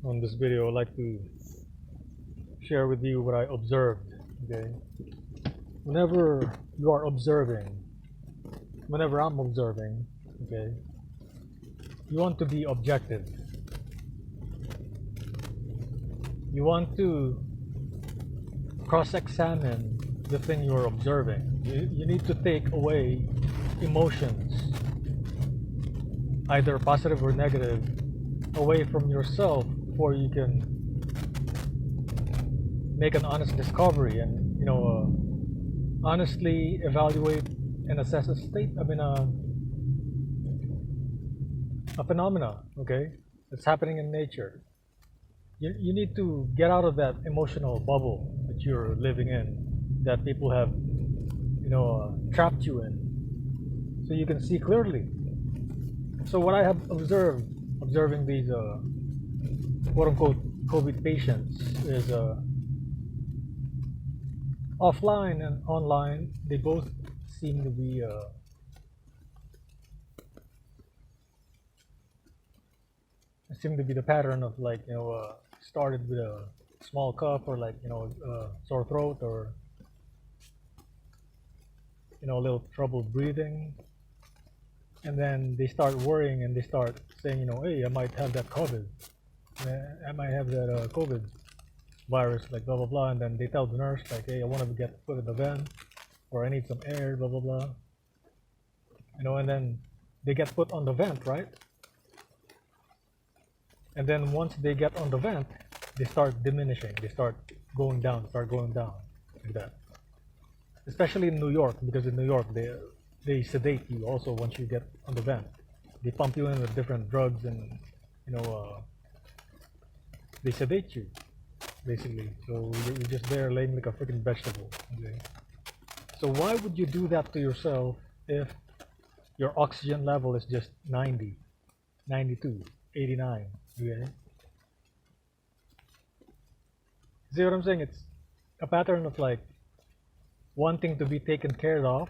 On this video, I'd like to share with you what I observed. Okay, whenever you are observing, whenever I'm observing, okay, you want to be objective. You want to cross-examine the thing you're observing. You need to take away emotions, either positive or negative, away from yourself before you can make an honest discovery and honestly evaluate and assess a state. A phenomena, okay, that's happening in nature. You need to get out of that emotional bubble that you're living in, that people have trapped you in, so you can see clearly. So what I have observing these quote-unquote COVID patients is offline and online, they both seem to be the pattern of started with a small cough or sore throat or a little trouble breathing, and then they start worrying and they start saying, hey, I might have that COVID, I might have that COVID virus, like blah blah blah, and then they tell the nurse like, hey, I want to get put in the vent, or I need some air, blah blah blah, and then they get put on the vent, right? And then once they get on the vent, they start diminishing, they start going down, like that. Especially in New York, because in New York they sedate you also once you get on the vent. They pump you in with different drugs and they sedate you basically. So you're just there laying like a freaking vegetable. Okay? So why would you do that to yourself if your oxygen level is just 90, 92, 89? Okay? See what I'm saying? It's a pattern of like wanting to be taken care of,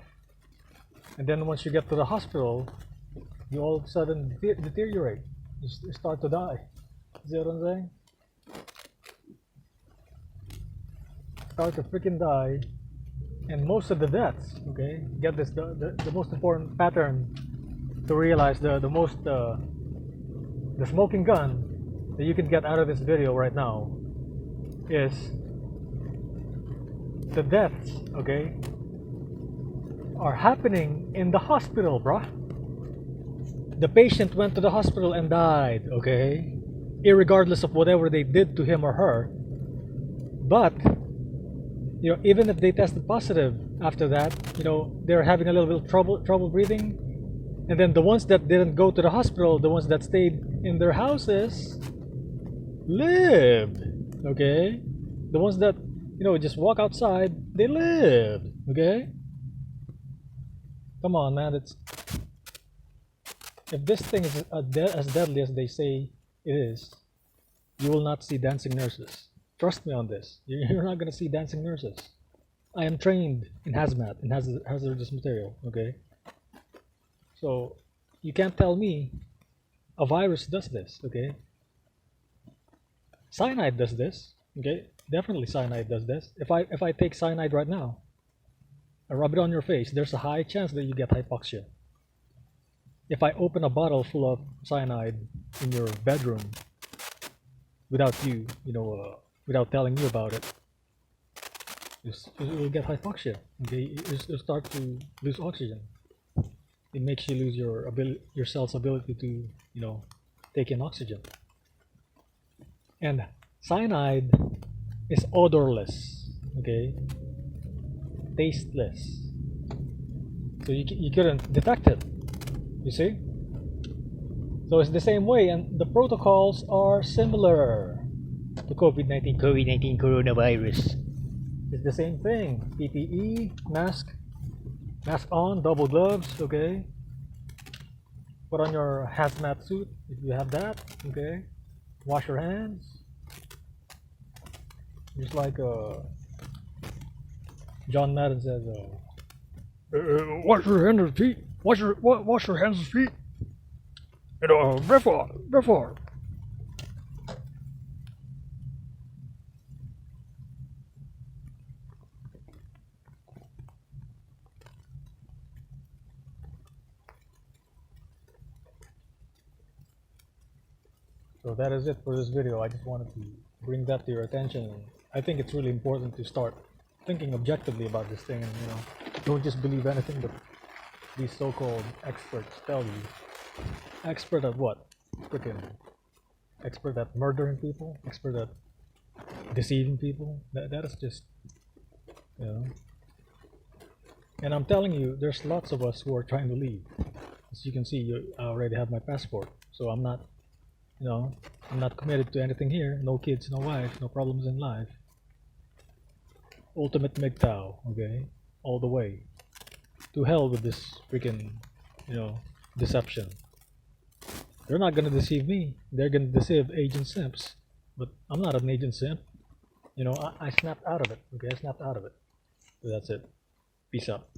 and then once you get to the hospital, you all of a sudden deteriorate. You start to die. See what I'm saying? Start to freaking die, and most of the deaths, okay, get this, the most important pattern to realize, the smoking gun that you can get out of this video right now is the deaths, okay, are happening in the hospital, bruh. The patient went to the hospital and died, okay, irregardless of whatever they did to him or her. But even if they tested positive after that, they're having a little bit of trouble breathing, and then the ones that didn't go to the hospital, the ones that stayed in their houses, lived. Okay, the ones that just walk outside, they lived. Okay, come on, man. If this thing is as deadly as they say it is, you will not see dancing nurses. Trust me on this. You're not gonna see dancing nurses. I am trained in hazmat, in hazardous material. Okay, so you can't tell me a virus does this. Okay, cyanide does this. Okay, definitely cyanide does this. If I take cyanide right now, I rub it on your face, there's a high chance that you get hypoxia. If I open a bottle full of cyanide in your bedroom without you, without telling you about it, you'll get hypoxia. Okay, you start to lose oxygen. It makes you lose your cell's ability to take in oxygen. And cyanide is odorless, okay, tasteless, so you couldn't detect it. You see? So it's the same way, and the protocols are similar. The COVID-19 coronavirus. It's the same thing. PPE, mask on, double gloves, okay? Put on your hazmat suit if you have that, okay? Wash your hands. Just like John Madden says, wash your hands and feet. Wash your hands and feet. Therefore. So that is it for this video. I just wanted to bring that to your attention. I think it's really important to start thinking objectively about this thing, and don't just believe anything that these so-called experts tell you. Expert at what? Freaking expert at murdering people? Expert at deceiving people? That is just, you know. And I'm telling you, there's lots of us who are trying to leave. As you can see, I already have my passport, so I'm not, I'm not committed to anything here. No kids, no wife, no problems in life. Ultimate MGTOW, okay? All the way. To hell with this freaking, deception. They're not gonna deceive me. They're gonna deceive Agent Simps. But I'm not an Agent Simp. I snapped out of it. Okay, I snapped out of it. So that's it. Peace out.